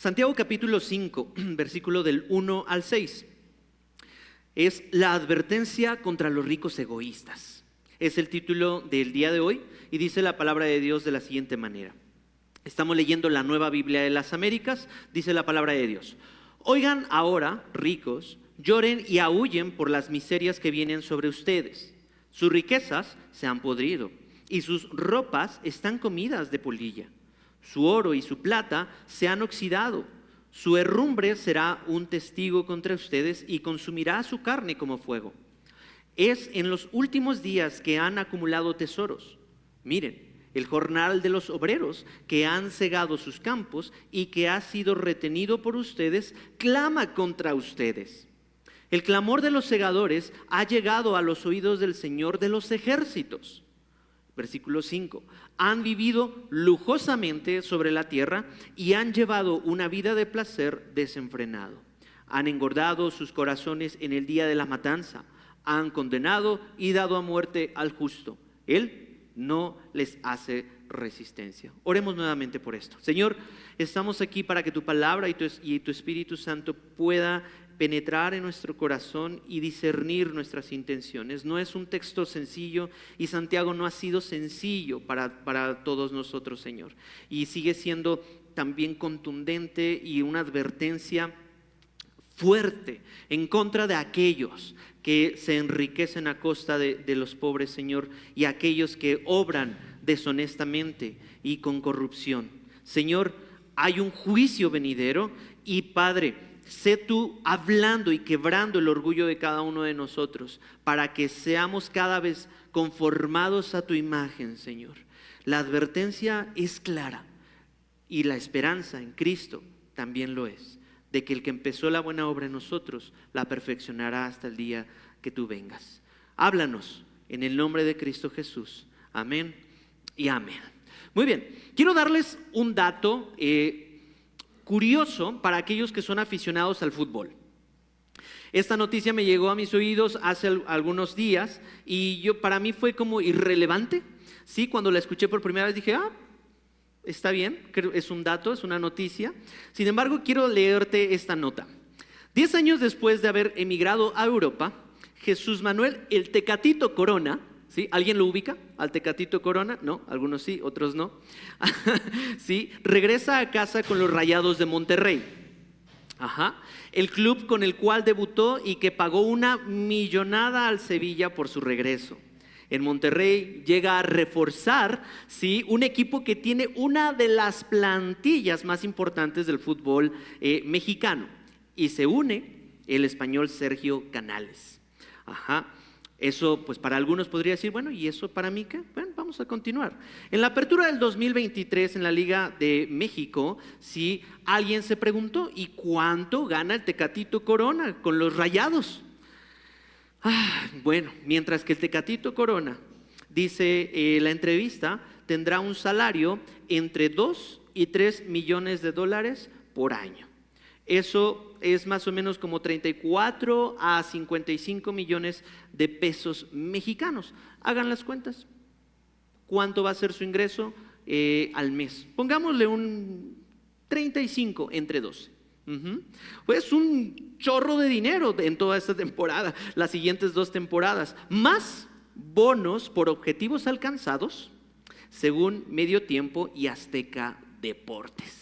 Santiago capítulo 5, versículo del 1 al 6. Es la advertencia contra los ricos egoístas. Es el título del día de hoy y dice la palabra de Dios de la siguiente manera. Estamos leyendo la Nueva Biblia de las Américas. Dice la palabra de Dios: oigan ahora, ricos, lloren y aúllen por las miserias que vienen sobre ustedes. Sus riquezas se han podrido y sus ropas están comidas de polilla. Su oro y su plata se han oxidado. Su herrumbre será un testigo contra ustedes y consumirá su carne como fuego. Es en los últimos días que han acumulado tesoros. Miren, el jornal de los obreros que han cegado sus campos y que ha sido retenido por ustedes, clama contra ustedes. El clamor de los segadores ha llegado a los oídos del Señor de los ejércitos. Versículo 5. Han vivido lujosamente sobre la tierra y han llevado una vida de placer desenfrenado. Han engordado sus corazones en el día de la matanza. Han condenado y dado a muerte al justo. Él no les hace resistencia. Oremos nuevamente por esto. Señor, estamos aquí para que tu palabra y tu Espíritu Santo pueda penetrar en nuestro corazón y discernir nuestras intenciones. No es un texto sencillo y Santiago no ha sido sencillo para todos nosotros, Señor. Y sigue siendo también contundente y una advertencia fuerte en contra de aquellos que se enriquecen a costa de los pobres, Señor, y aquellos que obran deshonestamente y con corrupción. Señor, hay un juicio venidero y Padre, sé tú hablando y quebrando el orgullo de cada uno de nosotros para que seamos cada vez conformados a tu imagen, Señor. La advertencia es clara y la esperanza en Cristo también lo es, de que el que empezó la buena obra en nosotros la perfeccionará hasta el día que tú vengas. Háblanos en el nombre de Cristo Jesús. Amén y amén. Muy bien, quiero darles un dato curioso para aquellos que son aficionados al fútbol. Esta noticia me llegó a mis oídos hace algunos días y para mí fue como irrelevante. Sí, cuando la escuché por primera vez dije, está bien, es un dato, es una noticia. Sin embargo, quiero leerte esta nota. 10 años después de haber emigrado a Europa, Jesús Manuel el Tecatito Corona, ¿sí? ¿Alguien lo ubica al Tecatito Corona? No, algunos sí, otros no. ¿Sí? Regresa a casa con los Rayados de Monterrey. El club con el cual debutó y que pagó una millonada al Sevilla por su regreso. En Monterrey llega a reforzar, ¿sí?, un equipo que tiene una de las plantillas más importantes del fútbol mexicano. Y se une el español Sergio Canales. Eso pues para algunos podría decir, bueno, ¿y eso para mí qué? Bueno, vamos a continuar. En la apertura del 2023 en la Liga de México, sí, alguien se preguntó, ¿y cuánto gana el Tecatito Corona con los Rayados? Bueno, mientras que el Tecatito Corona, dice la entrevista, tendrá un salario entre 2 y 3 millones de dólares por año. Eso es más o menos como 34 a 55 millones de pesos mexicanos. Hagan las cuentas. ¿Cuánto va a ser su ingreso al mes? Pongámosle un 35 entre 12. Pues un chorro de dinero en toda esta temporada, las siguientes 2 temporadas, más bonos por objetivos alcanzados, según Medio Tiempo y Azteca Deportes.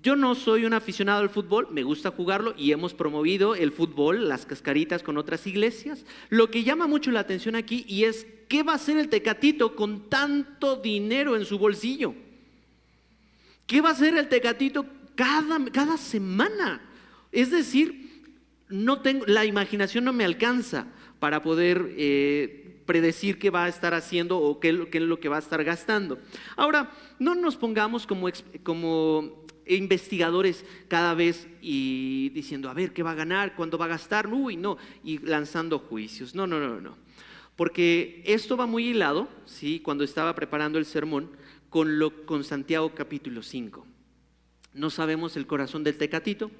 Yo no soy un aficionado al fútbol, me gusta jugarlo y hemos promovido el fútbol, las cascaritas con otras iglesias. Lo que llama mucho la atención aquí y es, ¿qué va a hacer el Tecatito con tanto dinero en su bolsillo? ¿Qué va a hacer el Tecatito cada semana? Es decir, la imaginación no me alcanza para poder predecir qué va a estar haciendo o qué es lo que va a estar gastando. Ahora, no nos pongamos como investigadores cada vez y diciendo, a ver, ¿qué va a ganar? ¿Cuánto va a gastar? Uy, no, y lanzando juicios. No. Porque esto va muy hilado, ¿sí? Cuando estaba preparando el sermón, con Santiago capítulo 5. No sabemos el corazón del Tecatito,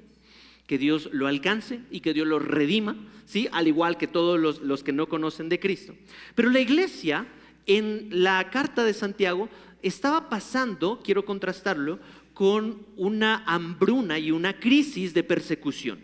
que Dios lo alcance y que Dios lo redima, ¿sí? Al igual que todos los que no conocen de Cristo. Pero la iglesia, en la carta de Santiago, estaba pasando, quiero contrastarlo, con una hambruna y una crisis de persecución.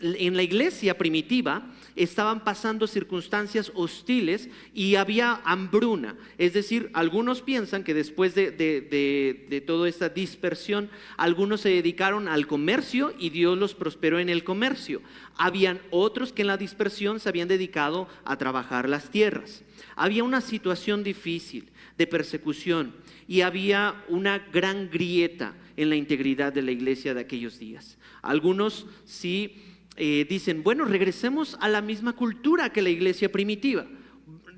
En la iglesia primitiva estaban pasando circunstancias hostiles y había hambruna. Es decir, algunos piensan que después de toda esta dispersión, algunos se dedicaron al comercio y Dios los prosperó en el comercio. Habían otros que en la dispersión se habían dedicado a trabajar las tierras. Había una situación difícil de persecución y había una gran grieta en la integridad de la iglesia de aquellos días. Algunos sí dicen, bueno, regresemos a la misma cultura que la iglesia primitiva.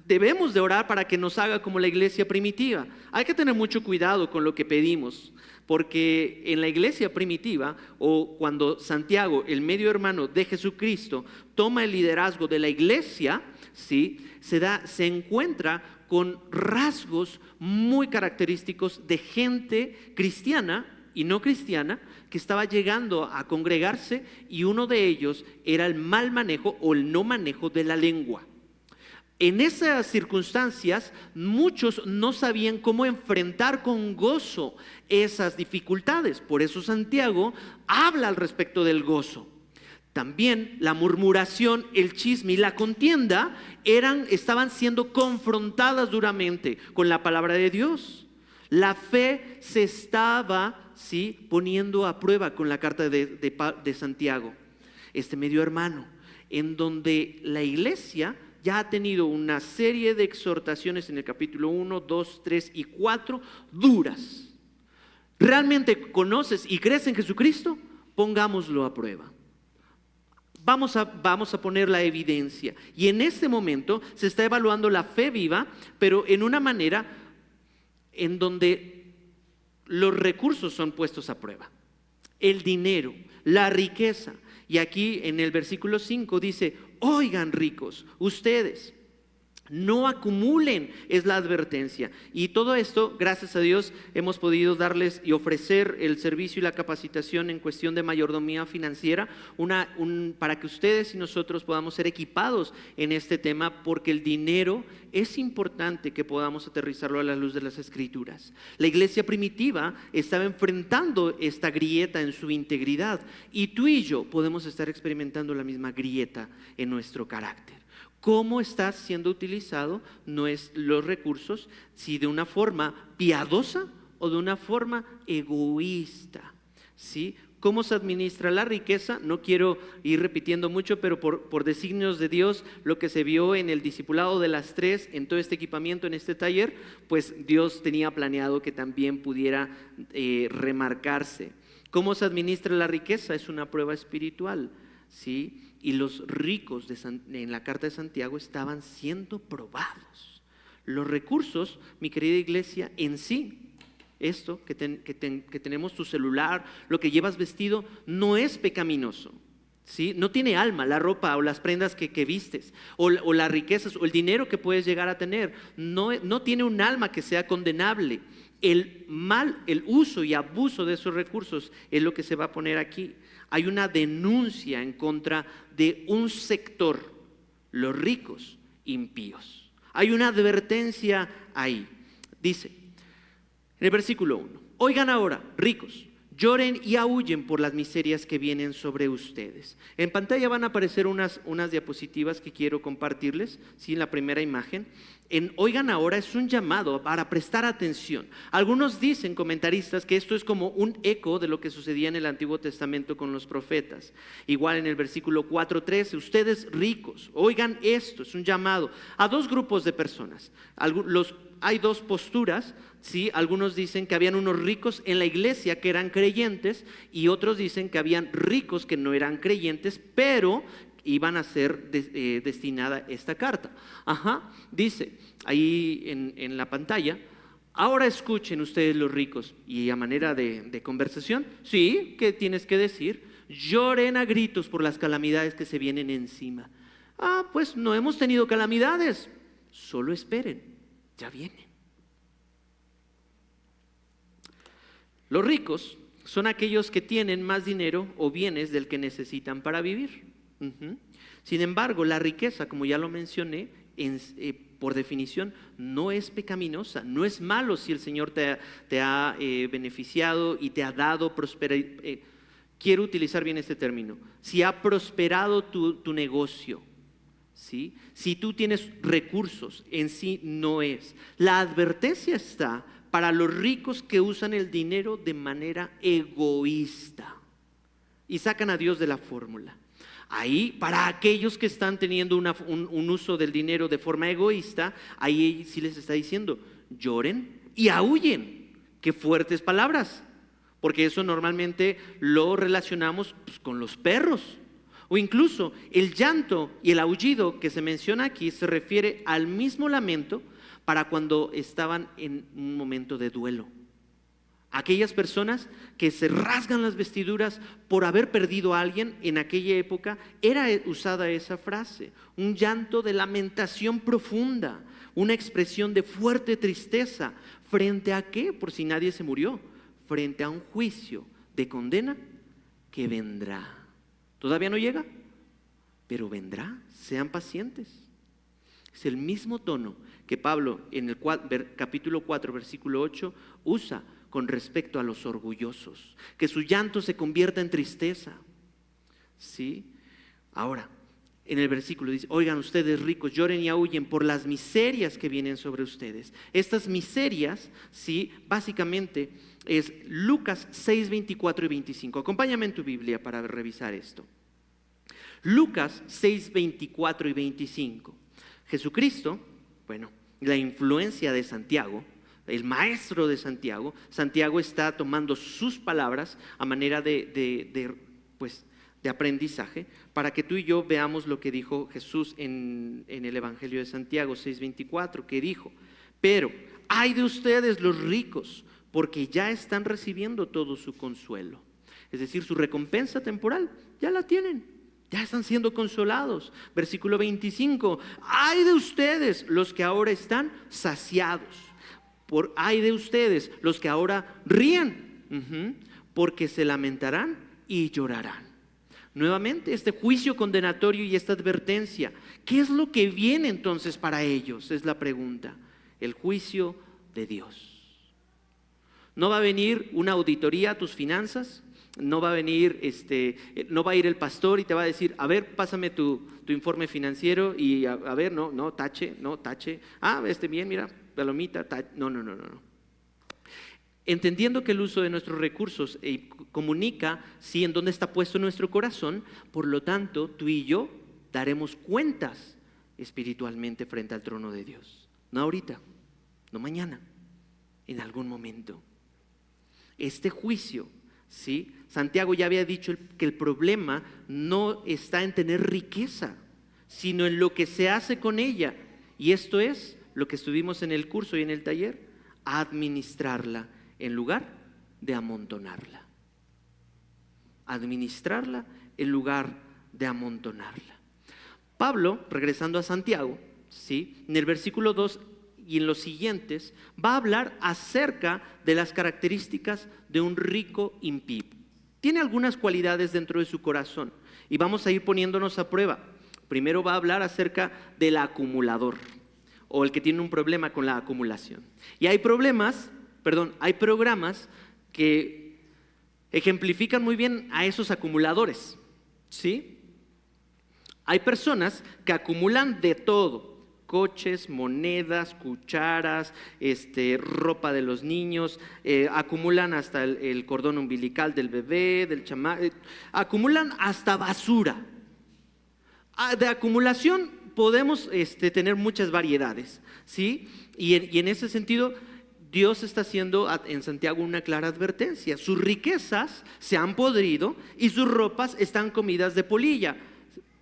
Debemos de orar para que nos haga como la iglesia primitiva. Hay que tener mucho cuidado con lo que pedimos, porque en la iglesia primitiva, o cuando Santiago, el medio hermano de Jesucristo, toma el liderazgo de la iglesia, ¿sí? se encuentra con rasgos muy característicos de gente cristiana y no cristiana que estaba llegando a congregarse, y uno de ellos era el mal manejo o el no manejo de la lengua. En esas circunstancias, muchos no sabían cómo enfrentar con gozo esas dificultades. Por eso Santiago habla al respecto del gozo. También la murmuración, el chisme y la contienda estaban siendo confrontadas duramente con la palabra de Dios. La fe se estaba poniendo a prueba con la carta de Santiago, este medio hermano, en donde la iglesia ya ha tenido una serie de exhortaciones en el capítulo 1, 2, 3 y 4 duras. ¿Realmente conoces y crees en Jesucristo? Pongámoslo a prueba. Vamos a poner la evidencia. Y en este momento se está evaluando la fe viva, pero en una manera en donde los recursos son puestos a prueba. El dinero, la riqueza. Y aquí en el versículo 5 dice, oigan ricos, ustedes, no acumulen, es la advertencia. Y todo esto, gracias a Dios, hemos podido darles y ofrecer el servicio y la capacitación en cuestión de mayordomía financiera, para que ustedes y nosotros podamos ser equipados en este tema, porque el dinero es importante que podamos aterrizarlo a la luz de las Escrituras. La iglesia primitiva estaba enfrentando esta grieta en su integridad, y tú y yo podemos estar experimentando la misma grieta en nuestro carácter. ¿Cómo está siendo utilizado los recursos? Si de una forma piadosa o de una forma egoísta, ¿sí? ¿Cómo se administra la riqueza? No quiero ir repitiendo mucho, pero por designios de Dios, lo que se vio en el discipulado de las 3, en todo este equipamiento, en este taller, pues Dios tenía planeado que también pudiera remarcarse. ¿Cómo se administra la riqueza? Es una prueba espiritual, ¿sí? Y los ricos en la carta de Santiago estaban siendo probados. Los recursos, mi querida iglesia, en sí, esto que tenemos, tu celular, lo que llevas vestido, no es pecaminoso, ¿sí? No tiene alma la ropa o las prendas que vistes, o las riquezas o el dinero que puedes llegar a tener. No tiene un alma que sea condenable. El uso y abuso de esos recursos es lo que se va a poner aquí. Hay una denuncia en contra de un sector, los ricos impíos. Hay una advertencia ahí. Dice, en el versículo 1, oigan ahora, ricos, lloren y aúllen por las miserias que vienen sobre ustedes. En pantalla van a aparecer unas diapositivas que quiero compartirles, ¿sí? En la primera imagen. Oigan ahora es un llamado para prestar atención. Algunos dicen, comentaristas, que esto es como un eco de lo que sucedía en el Antiguo Testamento con los profetas. Igual en el versículo 4:13, ustedes ricos, oigan esto, es un llamado a dos grupos de personas. Hay dos posturas, ¿sí? Algunos dicen que habían unos ricos en la iglesia que eran creyentes, y otros dicen que habían ricos que no eran creyentes, pero iban a ser destinada esta carta. Dice ahí en la pantalla, ahora escuchen ustedes los ricos. Y a manera de conversación, sí, ¿qué tienes que decir? Lloren a gritos por las calamidades que se vienen encima. Pues no hemos tenido calamidades, solo esperen, ya vienen. Los ricos son aquellos que tienen más dinero o bienes del que necesitan para vivir. Sin embargo, la riqueza, como ya lo mencioné, por definición no es pecaminosa, no es malo si el Señor te ha beneficiado y te ha dado prosperidad. Quiero utilizar bien este término. Si ha prosperado tu negocio, ¿sí? Si tú tienes recursos, en sí no es. La advertencia está para los ricos que usan el dinero de manera egoísta y sacan a Dios de la fórmula. Ahí, para aquellos que están teniendo un uso del dinero de forma egoísta, ahí sí les está diciendo, lloren y aúllen. Qué fuertes palabras, porque eso normalmente lo relacionamos pues, con los perros. O incluso el llanto y el aullido que se menciona aquí se refiere al mismo lamento para cuando estaban en un momento de duelo. Aquellas personas que se rasgan las vestiduras por haber perdido a alguien, en aquella época era usada esa frase, un llanto de lamentación profunda, una expresión de fuerte tristeza. ¿Frente a qué? Por si nadie se murió, frente a un juicio de condena que vendrá. Todavía no llega, pero vendrá. Sean pacientes. Es el mismo tono que Pablo en el capítulo 4, versículo 8 usa con respecto a los orgullosos, que su llanto se convierta en tristeza. ¿Sí? Ahora, en el versículo dice, oigan ustedes ricos, lloren y aúllen por las miserias que vienen sobre ustedes. Estas miserias, ¿sí? Básicamente es Lucas 6, 24 y 25. Acompáñame en tu Biblia para revisar esto. Lucas 6, 24 y 25. Jesucristo, bueno, la influencia de Santiago, el maestro de Santiago, Santiago está tomando sus palabras a manera de aprendizaje para que tú y yo veamos lo que dijo Jesús en el Evangelio de Santiago 6:24, que dijo, pero ay de ustedes los ricos, porque ya están recibiendo todo su consuelo. Es decir, su recompensa temporal ya la tienen. Ya están siendo consolados. Versículo 25. Ay de ustedes los que ahora están saciados. Ay de ustedes los que ahora ríen, porque se lamentarán y llorarán. Nuevamente este juicio condenatorio y esta advertencia. ¿Qué es lo que viene entonces para ellos? Es la pregunta. El juicio de Dios. No va a venir una auditoría a tus finanzas. No va a venir, no va a ir el pastor y te va a decir, a ver, pásame tu informe financiero y a ver, no, tache. Ah, bien, mira, palomita, tache. No. Entendiendo que el uso de nuestros recursos comunica, sí, en dónde está puesto nuestro corazón, por lo tanto, tú y yo daremos cuentas espiritualmente frente al trono de Dios. No ahorita, no mañana, en algún momento. Este juicio, ¿sí? Santiago ya había dicho que el problema no está en tener riqueza, sino en lo que se hace con ella. Y esto es lo que estuvimos en el curso y en el taller, administrarla en lugar de amontonarla. Administrarla en lugar de amontonarla. Pablo, regresando a Santiago, ¿sí? En el versículo 2 y en los siguientes, va a hablar acerca de las características de un rico impío. Tiene algunas cualidades dentro de su corazón y vamos a ir poniéndonos a prueba. Primero va a hablar acerca del acumulador o el que tiene un problema con la acumulación. Y hay programas que ejemplifican muy bien a esos acumuladores, ¿sí? Hay personas que acumulan de todo. Coches, monedas, cucharas, ropa de los niños, acumulan hasta el cordón umbilical del bebé, del chamaco, acumulan hasta basura. De acumulación podemos tener muchas variedades, ¿sí? Y en ese sentido, Dios está haciendo en Santiago una clara advertencia. Sus riquezas se han podrido y sus ropas están comidas de polilla.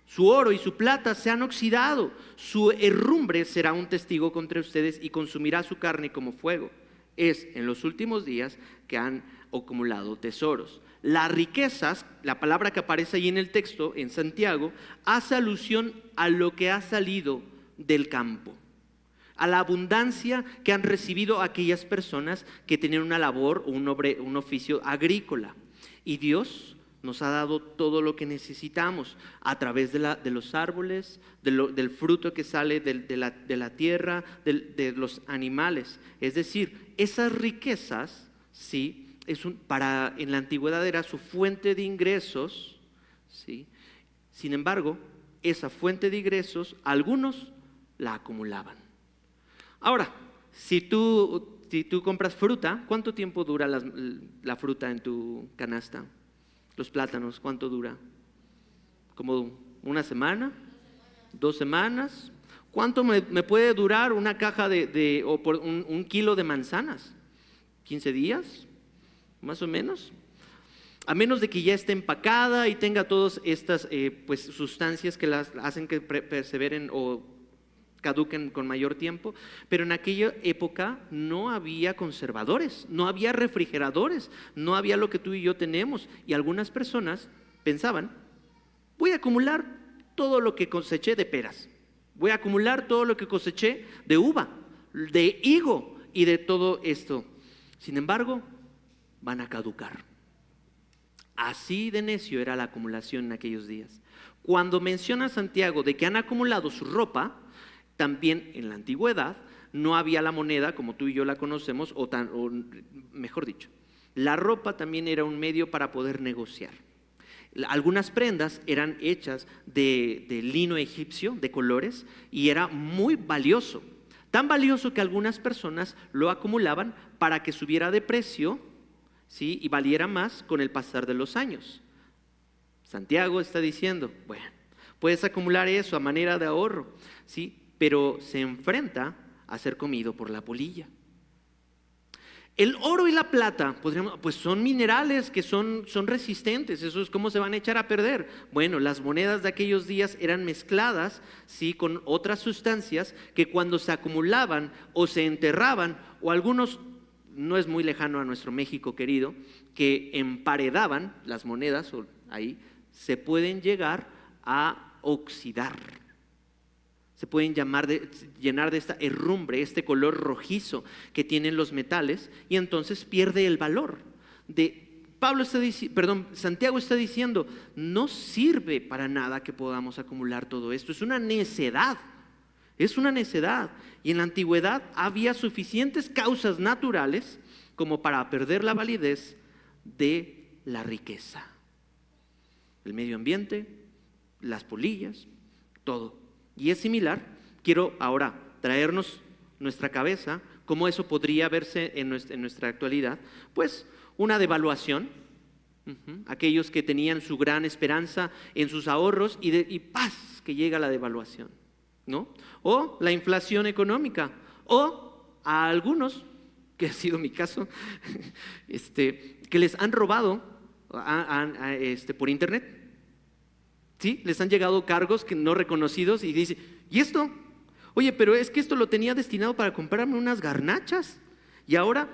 Su oro y su plata se han oxidado. Su herrumbre será un testigo contra ustedes y consumirá su carne como fuego. Es en los últimos días que han acumulado tesoros. Las riquezas, la palabra que aparece ahí en el texto, en Santiago, hace alusión a lo que ha salido del campo, a la abundancia que han recibido aquellas personas que tenían una labor o un oficio agrícola. Y Dios nos ha dado todo lo que necesitamos a través de los árboles, del fruto que sale de la tierra, de los animales. Es decir, esas riquezas, ¿sí? En la antigüedad era su fuente de ingresos, ¿sí? Sin embargo, esa fuente de ingresos, algunos la acumulaban. Ahora, si tú compras fruta, ¿cuánto tiempo dura la fruta en tu canasta? Los plátanos, ¿cuánto dura? ¿Como una semana? 2 semanas. ¿Cuánto me puede durar una caja o por un kilo de manzanas? ¿15 días? Más o menos. A menos de que ya esté empacada y tenga todas estas pues, sustancias que las hacen que perseveren o caduquen con mayor tiempo. Pero en aquella época no había conservadores, no había refrigeradores, no había lo que tú y yo tenemos. Y algunas personas pensaban, voy a acumular todo lo que coseché de peras, voy a acumular todo lo que coseché de uva, de higo y de todo esto. Sin embargo, van a caducar. Así de necio era la acumulación en aquellos días. Cuando menciona Santiago de que han acumulado su ropa, también en la antigüedad no había la moneda como tú y yo la conocemos, o mejor dicho, la ropa también era un medio para poder negociar. Algunas prendas eran hechas de lino egipcio, de colores, y era muy valioso. Tan valioso que algunas personas lo acumulaban para que subiera de precio, ¿sí? Y valiera más con el pasar de los años. Santiago está diciendo, bueno, puedes acumular eso a manera de ahorro, ¿sí? Pero se enfrenta a ser comido por la polilla. El oro y la plata, pues son minerales que son resistentes. Eso es cómo se van a echar a perder. Bueno, las monedas de aquellos días eran mezcladas, ¿sí? Con otras sustancias que cuando se acumulaban o se enterraban, o algunos, no es muy lejano a nuestro México querido, que emparedaban las monedas, o ahí se pueden llegar a oxidar. Se pueden llenar de esta herrumbre, este color rojizo que tienen los metales, y entonces pierde el valor. Santiago está diciendo, no sirve para nada que podamos acumular todo esto. Es una necedad. Es una necedad. Y en la antigüedad había suficientes causas naturales como para perder la validez de la riqueza. El medio ambiente, las polillas, todo. Y es similar. Quiero ahora traernos nuestra cabeza cómo eso podría verse en nuestra actualidad. Pues una devaluación. Aquellos que tenían su gran esperanza en sus ahorros y ¡paz! Que llega la devaluación, ¿no? O la inflación económica. O a algunos, que ha sido mi caso, que les han robado por internet. ¿Sí? Les han llegado cargos que no reconocidos y dice, ¿y esto? Oye, pero es que esto lo tenía destinado para comprarme unas garnachas y ahora,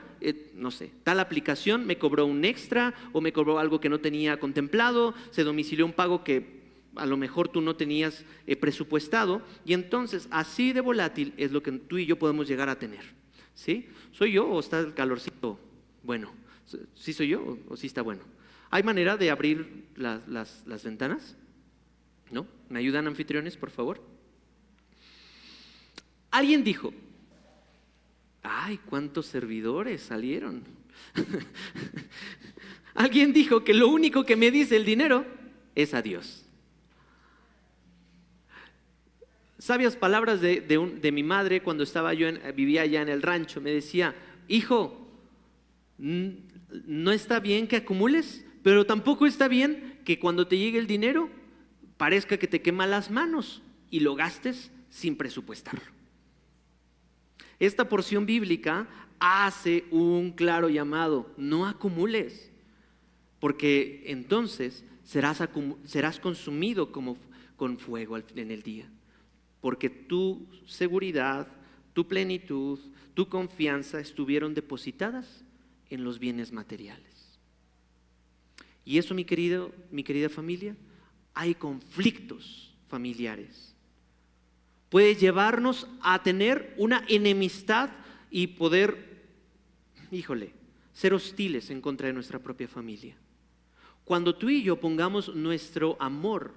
no sé, tal aplicación me cobró un extra o me cobró algo que no tenía contemplado, se domicilió un pago que a lo mejor tú no tenías presupuestado, y entonces así de volátil es lo que tú y yo podemos llegar a tener. ¿Sí? ¿Soy yo o está el calorcito bueno? ¿Sí soy yo o sí está bueno? ¿Hay manera de abrir las ventanas? ¿No? ¿Me ayudan, anfitriones, por favor? Alguien dijo, ¡ay, cuántos servidores salieron! Alguien dijo que lo único que me dice el dinero es a Dios. Sabias palabras de mi madre cuando vivía allá en el rancho. Me decía, hijo, no está bien que acumules, pero tampoco está bien que cuando te llegue el dinero parezca que te quema las manos y lo gastes sin presupuestarlo. Esta porción bíblica hace un claro llamado, no acumules, porque entonces serás consumido con fuego en el día, porque tu seguridad, tu plenitud, tu confianza estuvieron depositadas en los bienes materiales. Y eso, mi querida familia, hay conflictos familiares. Puede llevarnos a tener una enemistad y poder, ser hostiles en contra de nuestra propia familia. Cuando tú y yo pongamos nuestro amor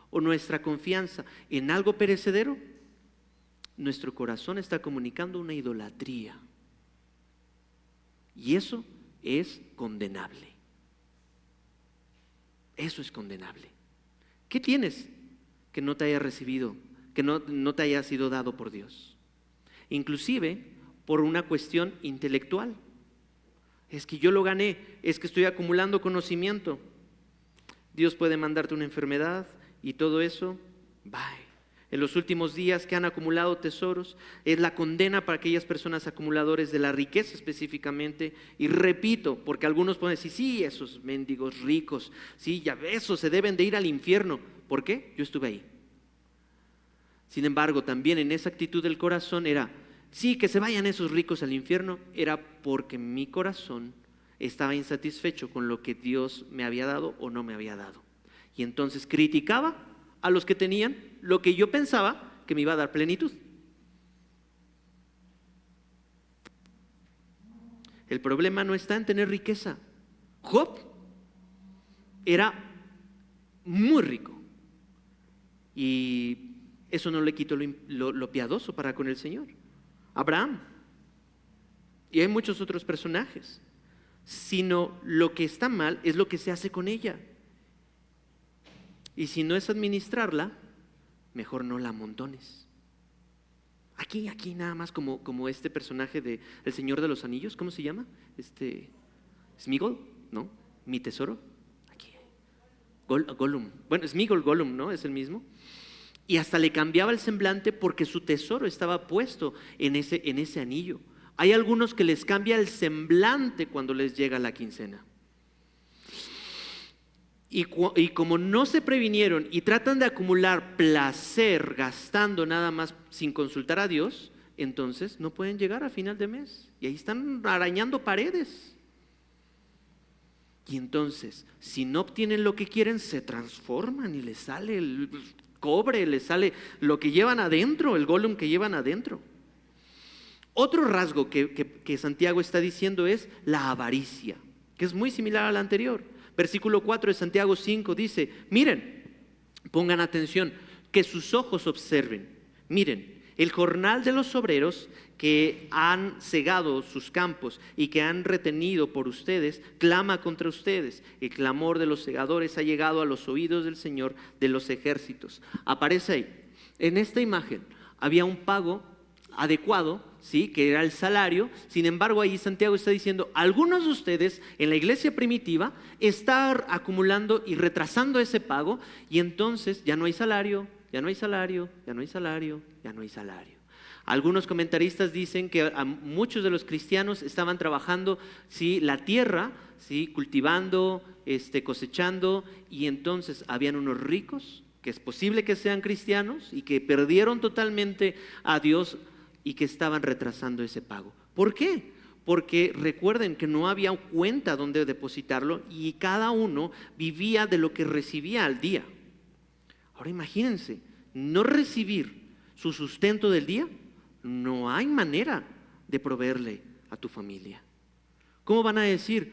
o nuestra confianza en algo perecedero, nuestro corazón está comunicando una idolatría. Y eso es condenable. Eso es condenable. ¿Qué tienes que no te haya recibido, que no te haya sido dado por Dios? Inclusive por una cuestión intelectual. Es que yo lo gané, es que estoy acumulando conocimiento. Dios puede mandarte una enfermedad y todo eso, bye. En los últimos días que han acumulado tesoros, es la condena para aquellas personas acumuladores de la riqueza específicamente. Y repito, porque algunos pueden decir, sí, esos mendigos ricos, sí, ya esos se deben de ir al infierno. ¿Por qué? Yo estuve ahí. Sin embargo, también en esa actitud del corazón era, sí, que se vayan esos ricos al infierno, era porque mi corazón estaba insatisfecho con lo que Dios me había dado o no me había dado. Y entonces criticaba a los que tenían lo que yo pensaba que me iba a dar plenitud. El problema no está en tener riqueza. Job era muy rico y eso no le quitó lo piadoso para con el Señor. Abraham, y hay muchos otros personajes, sino lo que está mal es lo que se hace con ella. Y si no es administrarla, mejor no la amontones. Aquí nada más como este personaje de El Señor de los Anillos, ¿cómo se llama? Sméagol, ¿no? Mi tesoro. Aquí. Gollum. Bueno, Sméagol, Gollum, ¿no? Es el mismo. Y hasta le cambiaba el semblante porque su tesoro estaba puesto en ese anillo. Hay algunos que les cambia el semblante cuando les llega la quincena. Y como no se previnieron y tratan de acumular placer gastando nada más sin consultar a Dios, entonces no pueden llegar a final de mes. Y ahí están arañando paredes. Y entonces, si no obtienen lo que quieren, se transforman y les sale el cobre, les sale lo que llevan adentro, el Gollum que llevan adentro. Otro rasgo que Santiago está diciendo es la avaricia, que es muy similar al anterior. Versículo 4 de Santiago 5 dice, miren, pongan atención, que sus ojos observen. Miren, el jornal de los obreros que han cegado sus campos y que han retenido por ustedes, clama contra ustedes. El clamor de los segadores ha llegado a los oídos del Señor de los ejércitos. Aparece ahí. En esta imagen había un pago adecuado, ¿sí? Que era el salario. Sin embargo, ahí Santiago está diciendo, algunos de ustedes en la iglesia primitiva están acumulando y retrasando ese pago y entonces ya no hay salario, ya no hay salario, ya no hay salario, ya no hay salario. Algunos comentaristas dicen que muchos de los cristianos estaban trabajando, ¿sí? La tierra, ¿sí? Cultivando, cosechando, y entonces habían unos ricos que es posible que sean cristianos y que perdieron totalmente a Dios y que estaban retrasando ese pago. ¿Por qué? Porque recuerden que no había cuenta donde depositarlo y cada uno vivía de lo que recibía al día. Ahora imagínense, no recibir su sustento del día, no hay manera de proveerle a tu familia. ¿Cómo van a decir,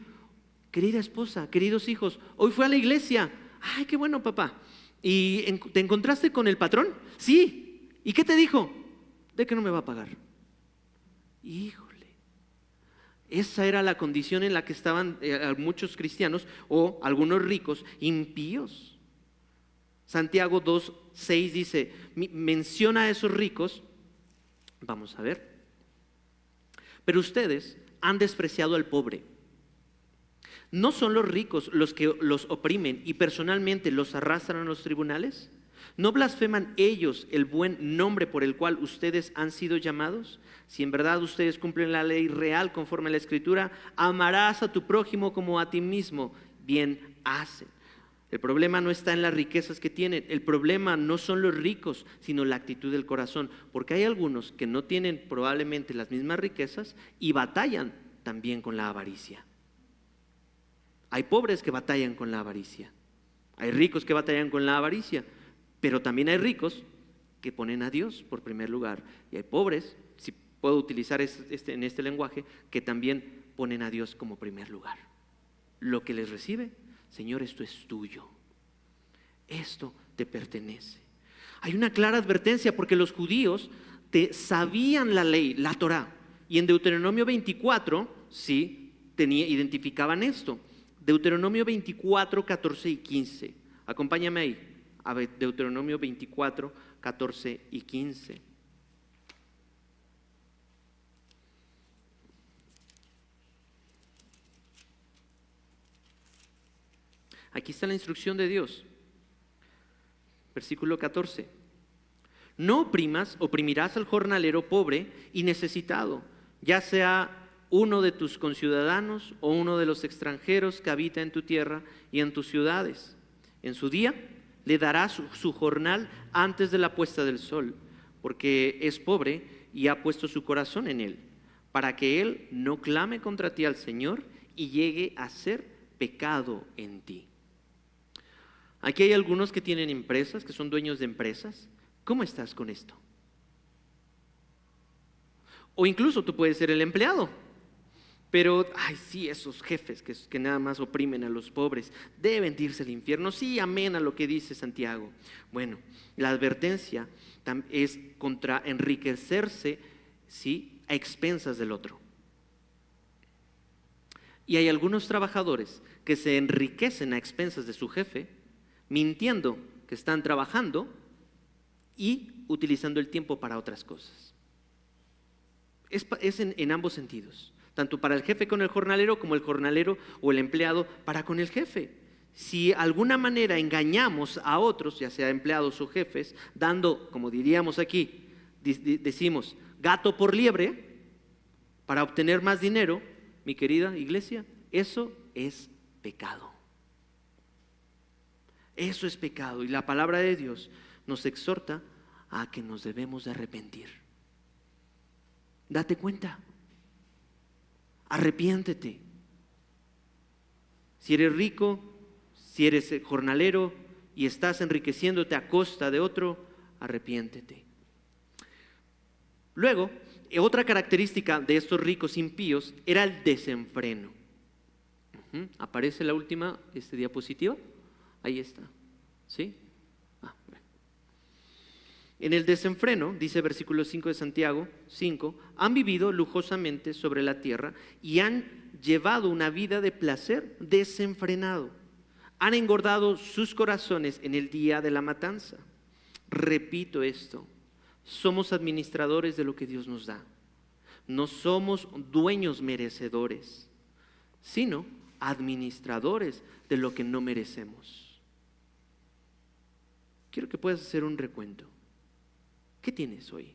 querida esposa, queridos hijos, hoy fui a la iglesia? Ay, qué bueno, papá. ¿Y te encontraste con el patrón? Sí. ¿Y qué te dijo? De que no me va a pagar. Híjole, esa era la condición en la que estaban muchos cristianos o algunos ricos impíos. Santiago 2:6 dice, menciona a esos ricos, vamos a ver, pero ustedes han despreciado al pobre. ¿No son los ricos los que los oprimen y personalmente los arrastran a los tribunales? ¿No blasfeman ellos el buen nombre por el cual ustedes han sido llamados? Si en verdad ustedes cumplen la ley real conforme a la Escritura, amarás a tu prójimo como a ti mismo, bien hacen. El problema no está en las riquezas que tienen, el problema no son los ricos, sino la actitud del corazón, porque hay algunos que no tienen probablemente las mismas riquezas y batallan también con la avaricia. Hay pobres que batallan con la avaricia, hay ricos que batallan con la avaricia, pero también hay ricos que ponen a Dios por primer lugar. Y hay pobres, si puedo utilizar en este lenguaje, que también ponen a Dios como primer lugar. Lo que les recibe Señor, esto es tuyo, esto te pertenece. Hay una clara advertencia porque los judíos sabían la ley, la Torá, y en Deuteronomio 24, sí, identificaban esto. Deuteronomio 24, 14 y 15. Acompáñame ahí, a ver, Deuteronomio 24, 14 y 15. Aquí está la instrucción de Dios. Versículo 14. No oprimirás al jornalero pobre y necesitado, ya sea uno de tus conciudadanos o uno de los extranjeros que habita en tu tierra y en tus ciudades. En su día le darás su jornal antes de la puesta del sol, porque es pobre y ha puesto su corazón en él, para que él no clame contra ti al Señor y llegue a ser pecado en ti. Aquí hay algunos que tienen empresas, que son dueños de empresas. ¿Cómo estás con esto? O incluso tú puedes ser el empleado. Pero, ay, sí, esos jefes que nada más oprimen a los pobres, deben irse al infierno. Sí, amén a lo que dice Santiago. Bueno, la advertencia es contra enriquecerse, ¿sí?, a expensas del otro. Y hay algunos trabajadores que se enriquecen a expensas de su jefe, mintiendo que están trabajando y utilizando el tiempo para otras cosas. Es en ambos sentidos, tanto para el jefe con el jornalero como el jornalero o el empleado para con el jefe. Si de alguna manera engañamos a otros, ya sea empleados o jefes, dando, como diríamos aquí, decimos, gato por liebre, para obtener más dinero, mi querida iglesia, eso es pecado. Eso es pecado y la palabra de Dios nos exhorta a que nos debemos de arrepentir. Date cuenta, arrepiéntete. Si eres rico, si eres jornalero y estás enriqueciéndote a costa de otro, arrepiéntete. Luego, otra característica de estos ricos impíos era el desenfreno. ¿Aparece la última diapositiva? Ahí está, ¿sí? Bueno. En el desenfreno, dice versículo 5 de Santiago 5, han vivido lujosamente sobre la tierra y han llevado una vida de placer desenfrenado. Han engordado sus corazones en el día de la matanza. Repito esto, somos administradores de lo que Dios nos da. No somos dueños merecedores, sino administradores de lo que no merecemos. Quiero que puedas hacer un recuento. ¿Qué tienes hoy?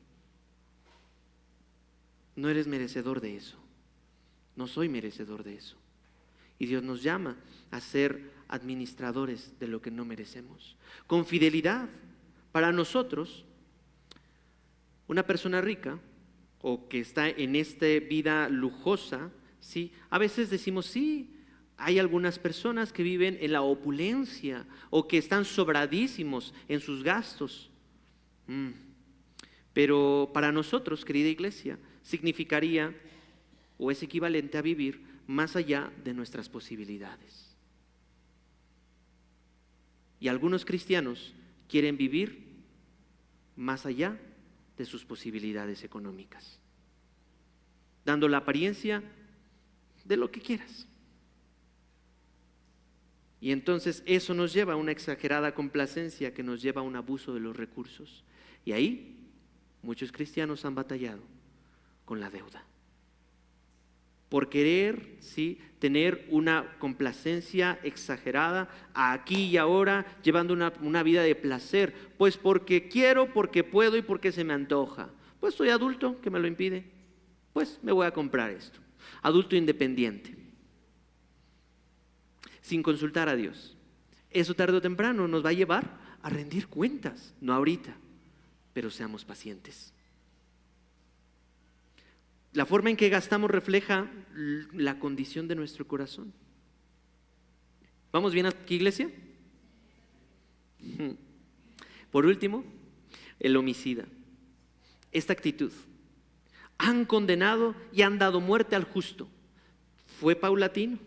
No eres merecedor de eso. No soy merecedor de eso. Y Dios nos llama a ser administradores de lo que no merecemos. Con fidelidad, para nosotros, una persona rica o que está en esta vida lujosa, ¿sí? A veces decimos, sí, hay algunas personas que viven en la opulencia o que están sobradísimos en sus gastos. Pero para nosotros, querida iglesia, significaría o es equivalente a vivir más allá de nuestras posibilidades. Y algunos cristianos quieren vivir más allá de sus posibilidades económicas, dando la apariencia de lo que quieras. Y entonces eso nos lleva a una exagerada complacencia que nos lleva a un abuso de los recursos. Y ahí muchos cristianos han batallado con la deuda. Por querer, ¿sí?, tener una complacencia exagerada aquí y ahora, llevando una vida de placer. Pues porque quiero, porque puedo y porque se me antoja. Pues soy adulto, ¿qué me lo impide? Pues me voy a comprar esto. Adulto independiente, sin consultar a Dios. Eso tarde o temprano nos va a llevar a rendir cuentas, no ahorita, pero seamos pacientes. La forma en que gastamos refleja la condición de nuestro corazón. ¿Vamos bien aquí, iglesia? Por último, el homicida. Esta actitud. Han condenado y han dado muerte al justo. Fue paulatino.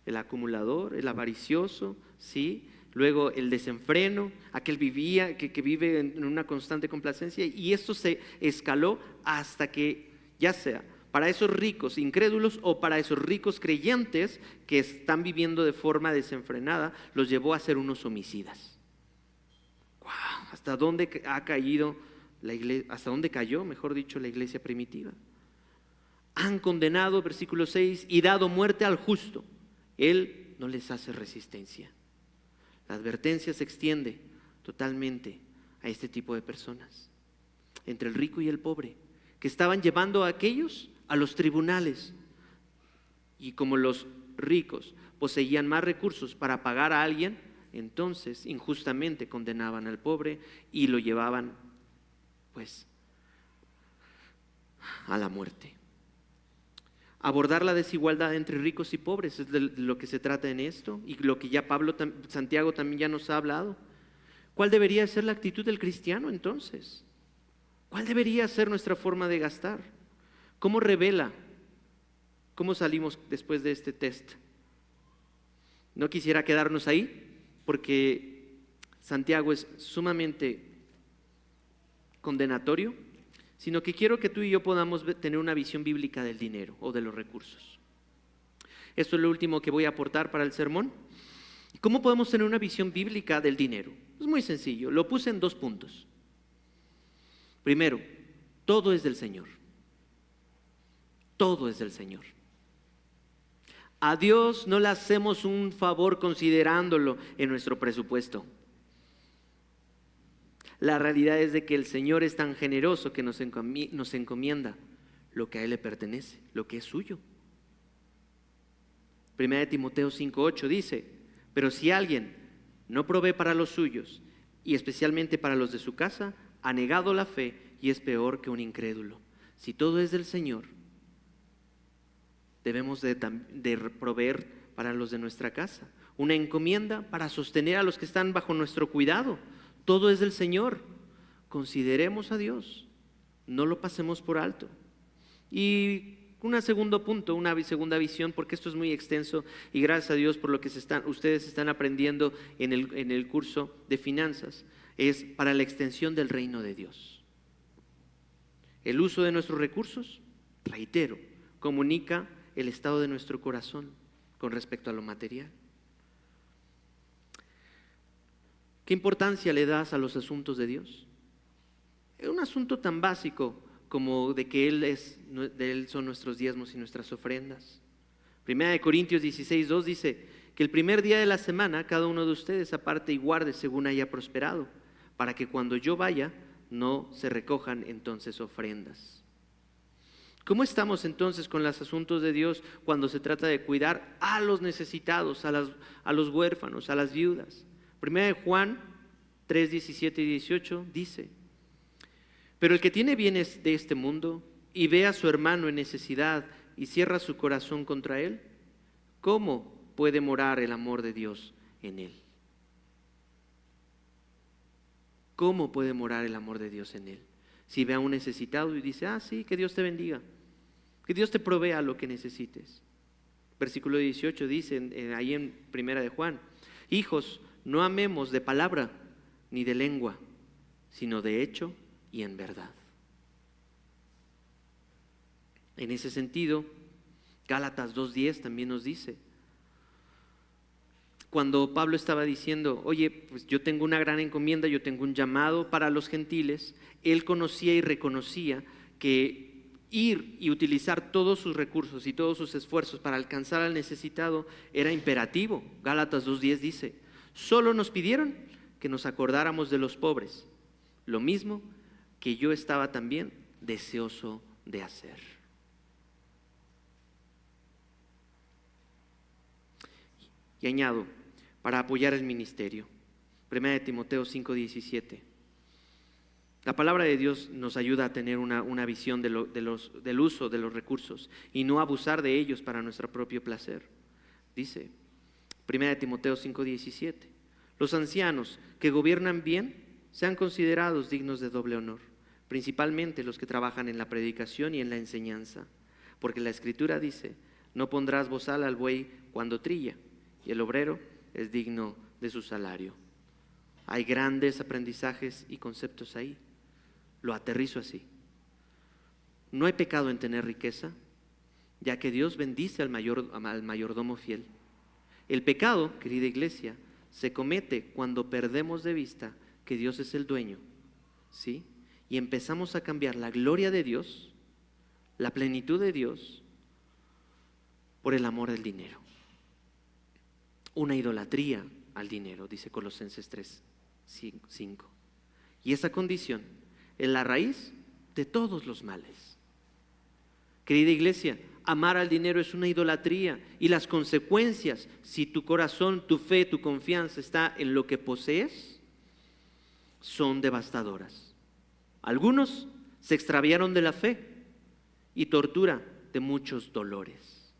el acumulador, el avaricioso, ¿sí? Luego el desenfreno, aquel que vive en una constante complacencia, y esto se escaló hasta que, ya sea para esos ricos incrédulos o para esos ricos creyentes que están viviendo de forma desenfrenada, los llevó a ser unos homicidas. ¡Wow! ¿Hasta dónde ha caído la iglesia? ¿Hasta dónde cayó, mejor dicho, la iglesia primitiva? Han condenado, versículo 6, y dado muerte al justo. Él no les hace resistencia. La advertencia se extiende totalmente a este tipo de personas, entre el rico y el pobre, que estaban llevando a aquellos a los tribunales. Y como los ricos poseían más recursos para pagar a alguien, entonces injustamente condenaban al pobre y lo llevaban, pues, a la muerte. Abordar la desigualdad entre ricos y pobres es de lo que se trata en esto, y lo que ya Santiago también ya nos ha hablado. ¿Cuál debería ser la actitud del cristiano entonces? ¿Cuál debería ser nuestra forma de gastar? ¿Cómo revela? ¿Cómo salimos después de este test? No quisiera quedarnos ahí, porque Santiago es sumamente condenatorio, sino que quiero que tú y yo podamos tener una visión bíblica del dinero o de los recursos. Esto es lo último que voy a aportar para el sermón. ¿Cómo podemos tener una visión bíblica del dinero? Es muy sencillo, lo puse en 2 puntos. Primero, todo es del Señor. Todo es del Señor. A Dios no le hacemos un favor considerándolo en nuestro presupuesto. La realidad es de que el Señor es tan generoso que nos encomienda lo que a Él le pertenece, lo que es suyo. Primera de Timoteo 5:8 dice: pero si alguien no provee para los suyos, y especialmente para los de su casa, ha negado la fe y es peor que un incrédulo. Si todo es del Señor, debemos de proveer para los de nuestra casa. Una encomienda para sostener a los que están bajo nuestro cuidado. Todo es del Señor. Consideremos a Dios, no lo pasemos por alto. Y un segundo punto, una segunda visión, porque esto es muy extenso y gracias a Dios por lo que ustedes están aprendiendo en el curso de finanzas, es para la extensión del reino de Dios. El uso de nuestros recursos, reitero, comunica el estado de nuestro corazón con respecto a lo material. ¿Qué importancia le das a los asuntos de Dios? Es un asunto tan básico como de que de Él son nuestros diezmos y nuestras ofrendas. Primera de Corintios 16:2 dice que el primer día de la semana cada uno de ustedes aparte y guarde según haya prosperado, para que cuando yo vaya no se recojan entonces ofrendas. ¿Cómo estamos entonces con los asuntos de Dios cuando se trata de cuidar a los necesitados, a los huérfanos, a las viudas? Primera de Juan 3:17 y 18 dice: pero el que tiene bienes de este mundo y ve a su hermano en necesidad y cierra su corazón contra él, ¿cómo puede morar el amor de Dios en él? ¿Cómo puede morar el amor de Dios en él? Si ve a un necesitado y dice: sí, que Dios te bendiga, que Dios te provea lo que necesites. Versículo 18 dice, ahí en Primera de Juan: hijos, no amemos de palabra ni de lengua, sino de hecho y en verdad. En ese sentido, Gálatas 2:10 también nos dice, cuando Pablo estaba diciendo: oye, pues yo tengo una gran encomienda, yo tengo un llamado para los gentiles, él conocía y reconocía que ir y utilizar todos sus recursos y todos sus esfuerzos para alcanzar al necesitado era imperativo. Gálatas 2:10 dice: solo nos pidieron que nos acordáramos de los pobres, lo mismo que yo estaba también deseoso de hacer. Y añado, para apoyar el ministerio, 1 Timoteo 5:17. La palabra de Dios nos ayuda a tener una visión del uso de los recursos y no abusar de ellos para nuestro propio placer. Dice 1 Timoteo 5:17: los ancianos que gobiernan bien sean considerados dignos de doble honor, principalmente los que trabajan en la predicación y en la enseñanza, porque la Escritura dice: no pondrás bozal al buey cuando trilla, y el obrero es digno de su salario. Hay grandes aprendizajes y conceptos ahí. Lo aterrizo así. No hay pecado en tener riqueza, ya que Dios bendice al mayordomo fiel. El pecado, querida iglesia, se comete cuando perdemos de vista que Dios es el dueño, ¿sí? Y empezamos a cambiar la gloria de Dios, la plenitud de Dios, por el amor del dinero. Una idolatría al dinero, dice Colosenses 3:5. Y esa condición es la raíz de todos los males. Querida iglesia, amar al dinero es una idolatría, y las consecuencias, si tu corazón, tu fe, tu confianza está en lo que posees, son devastadoras. Algunos se extraviaron de la fe y tortura de muchos dolores.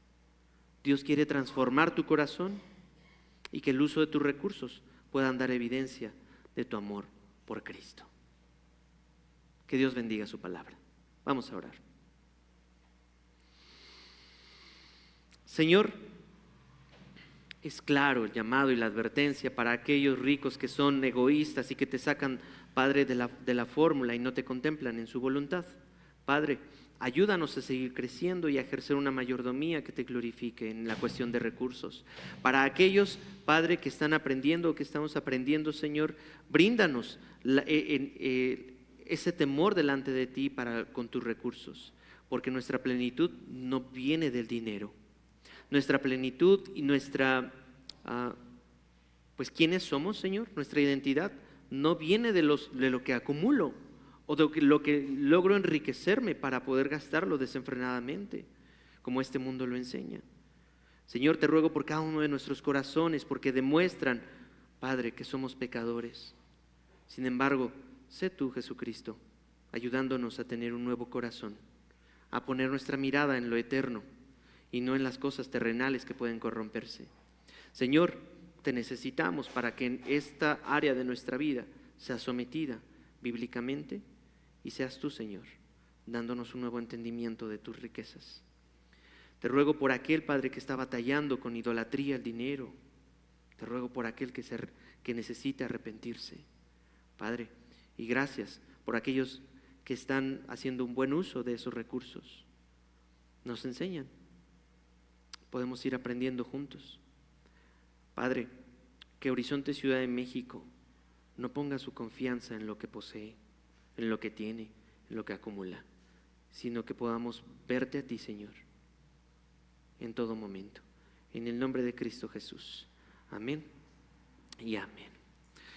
Dios quiere transformar tu corazón y que el uso de tus recursos puedan dar evidencia de tu amor por Cristo. Que Dios bendiga su palabra. Vamos a orar. Señor, es claro el llamado y la advertencia para aquellos ricos que son egoístas y que te sacan, Padre, de la fórmula y no te contemplan en su voluntad. Padre, ayúdanos a seguir creciendo y a ejercer una mayordomía que te glorifique en la cuestión de recursos. Para aquellos, Padre, que están aprendiendo o que estamos aprendiendo, Señor, bríndanos ese temor delante de ti con tus recursos, porque nuestra plenitud no viene del dinero. Nuestra plenitud y pues quiénes somos, Señor, nuestra identidad no viene de lo que acumulo o de lo que logro enriquecerme para poder gastarlo desenfrenadamente, como este mundo lo enseña. Señor, te ruego por cada uno de nuestros corazones, porque demuestran, Padre, que somos pecadores. Sin embargo, sé tú, Jesucristo, ayudándonos a tener un nuevo corazón, a poner nuestra mirada en lo eterno y no en las cosas terrenales que pueden corromperse. Señor, te necesitamos para que en esta área de nuestra vida sea sometida bíblicamente y seas tú, Señor, dándonos un nuevo entendimiento de tus riquezas. Te ruego por aquel, Padre, que está batallando con idolatría al dinero. Te ruego por aquel que necesita arrepentirse, Padre, y gracias por aquellos que están haciendo un buen uso de esos recursos. Nos enseñan. Podemos ir aprendiendo juntos. Padre, que Horizonte Ciudad de México no ponga su confianza en lo que posee, en lo que tiene, en lo que acumula, sino que podamos verte a ti, Señor, en todo momento. En el nombre de Cristo Jesús. Amén y amén.